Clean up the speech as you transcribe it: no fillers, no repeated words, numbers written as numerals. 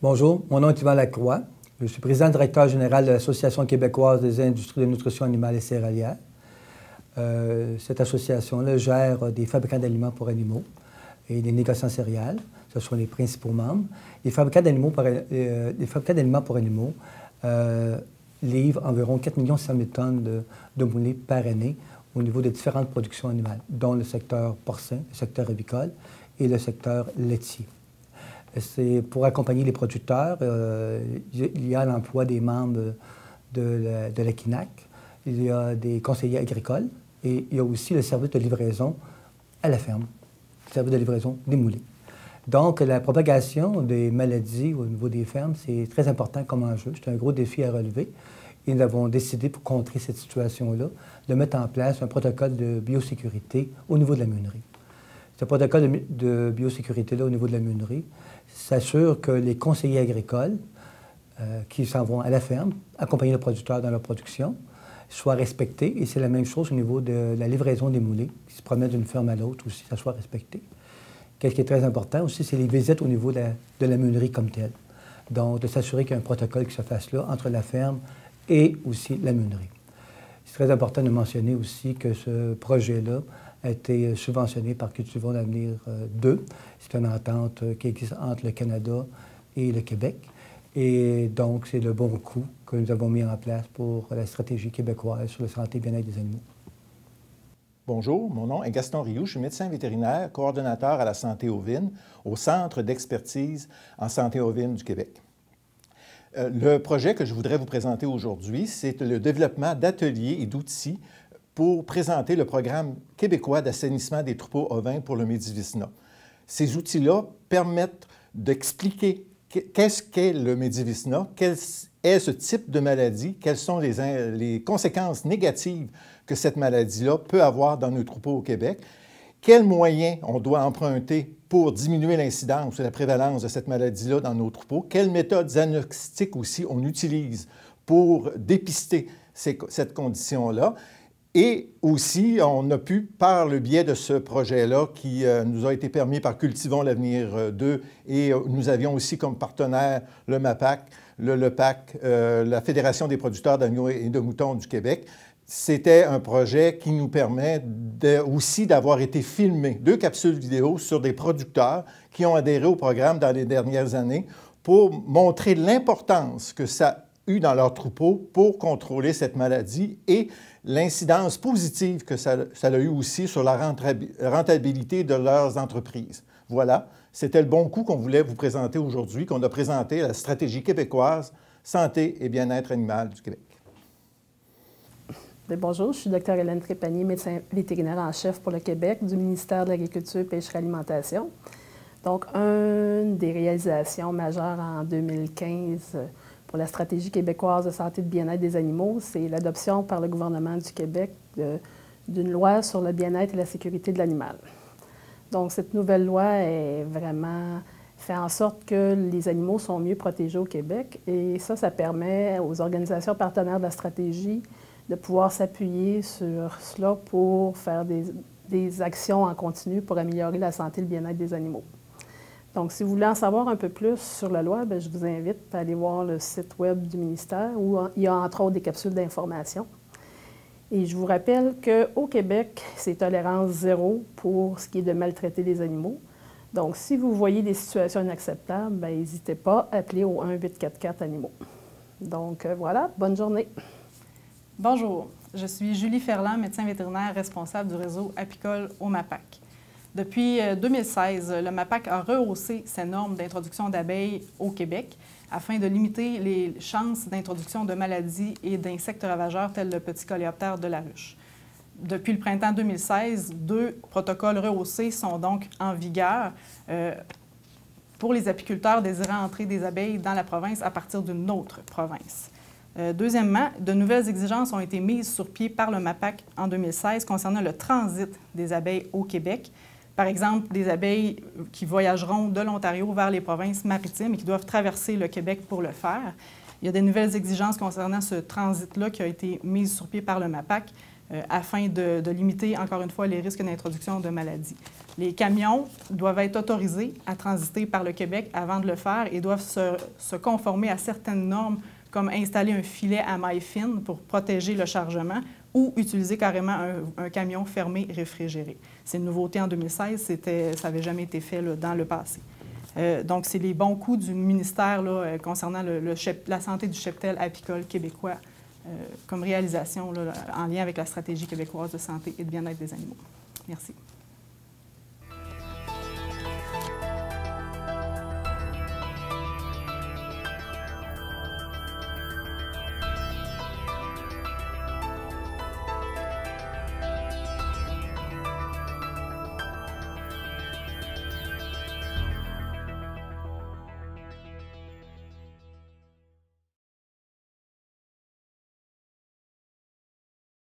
Bonjour, mon nom est Yvan Lacroix. Je suis président-directeur général de l'Association québécoise des industries de nutrition animale et céréalière. Cette association-là gère des fabricants d'aliments pour animaux et des négociants céréales. Ce sont les principaux membres. Les fabricants d'aliments pour animaux livrent environ 4 500 000 tonnes de moulées par année au niveau de différentes productions animales, dont le secteur porcin, le secteur avicole et le secteur laitier. C'est pour accompagner les producteurs. Il y a l'emploi des membres de la KINAC, il y a des conseillers agricoles et il y a aussi le service de livraison à la ferme, le service de livraison des moulées. Donc, la propagation des maladies au niveau des fermes, c'est très important comme enjeu. C'est un gros défi à relever. Et nous avons décidé, pour contrer cette situation-là, de mettre en place un protocole de biosécurité au niveau de la meunerie. Ce protocole de biosécurité-là au niveau de la meunerie s'assure que les conseillers agricoles qui s'en vont à la ferme, accompagner le producteur dans leur production, soient respectés. Et c'est la même chose au niveau de la livraison des moulées, qui se promènent d'une ferme à l'autre aussi, ça soit respecté. Qu'est-ce qui est très important aussi, c'est les visites au niveau de la meunerie comme telle. Donc, de s'assurer qu'il y a un protocole qui se fasse là entre la ferme et aussi la meunerie. C'est très important de mentionner aussi que ce projet-là a été subventionné par Cultivons l'avenir 2. C'est une entente qui existe entre le Canada et le Québec. Et donc, c'est le bon coup que nous avons mis en place pour la stratégie québécoise sur la santé et bien-être des animaux. Bonjour, mon nom est Gaston Rioux, je suis médecin vétérinaire, coordonnateur à la santé ovine au Centre d'expertise en santé ovine du Québec. Le projet que je voudrais vous présenter aujourd'hui, c'est le développement d'ateliers et d'outils pour présenter le programme québécois d'assainissement des troupeaux ovins pour le Medivicina. Ces outils-là permettent d'expliquer qu'est-ce qu'est le Medivicina, quel est ce type de maladie, quelles sont les conséquences négatives que cette maladie-là peut avoir dans nos troupeaux au Québec, quels moyens on doit emprunter pour diminuer l'incidence ou la prévalence de cette maladie-là dans nos troupeaux, quelles méthodes diagnostiques aussi on utilise pour dépister cette condition-là. Et aussi, on a pu, par le biais de ce projet-là, qui nous a été permis par Cultivons l'avenir 2, et nous avions aussi comme partenaire le MAPAC, le LEPAC, la Fédération des producteurs d'agneaux et de moutons du Québec. C'était un projet qui nous permet aussi d'avoir été filmé, 2 capsules vidéo sur des producteurs qui ont adhéré au programme dans les dernières années pour montrer l'importance que ça a eu dans leur troupeau pour contrôler cette maladie et l'incidence positive que ça a eu aussi sur la rentabilité de leurs entreprises. Voilà, c'était le bon coup qu'on voulait vous présenter aujourd'hui, qu'on a présenté à la stratégie québécoise santé et bien-être animal du Québec. Bonjour, je suis Dr Hélène Trépanier, médecin vétérinaire en chef pour le Québec du ministère de l'Agriculture, Pêcherie et Alimentation. Donc, une des réalisations majeures en 2015 pour la stratégie québécoise de santé et de bien-être des animaux, c'est l'adoption par le gouvernement du Québec d'une loi sur le bien-être et la sécurité de l'animal. Donc, cette nouvelle loi fait en sorte que les animaux sont mieux protégés au Québec et ça permet aux organisations partenaires de la stratégie de pouvoir s'appuyer sur cela pour faire des actions en continu pour améliorer la santé et le bien-être des animaux. Donc, si vous voulez en savoir un peu plus sur la loi, je vous invite à aller voir le site web du ministère où il y a entre autres des capsules d'information. Et je vous rappelle qu'au Québec, c'est tolérance zéro pour ce qui est de maltraiter les animaux. Donc, si vous voyez des situations inacceptables, n'hésitez pas à appeler au 1-844 animaux. Donc, voilà, bonne journée. Bonjour, je suis Julie Ferland, médecin vétérinaire responsable du réseau apicole au MAPAC. Depuis 2016, le MAPAC a rehaussé ses normes d'introduction d'abeilles au Québec afin de limiter les chances d'introduction de maladies et d'insectes ravageurs tels le petit coléoptère de la ruche. Depuis le printemps 2016, 2 protocoles rehaussés sont donc en vigueur pour les apiculteurs désirant entrer des abeilles dans la province à partir d'une autre province. Deuxièmement, de nouvelles exigences ont été mises sur pied par le MAPAC en 2016 concernant le transit des abeilles au Québec. Par exemple, des abeilles qui voyageront de l'Ontario vers les provinces maritimes et qui doivent traverser le Québec pour le faire. Il y a des nouvelles exigences concernant ce transit-là qui a été mise sur pied par le MAPAC. afin de limiter, encore une fois, les risques d'introduction de maladies. Les camions doivent être autorisés à transiter par le Québec avant de le faire et doivent se conformer à certaines normes, comme installer un filet à maille fine pour protéger le chargement ou utiliser carrément un camion fermé réfrigéré. C'est une nouveauté en 2016, ça n'avait jamais été fait là, dans le passé. Donc, c'est les bons coups du ministère là, concernant la santé du cheptel apicole québécois comme réalisation là, en lien avec la stratégie québécoise de santé et de bien-être des animaux. Merci.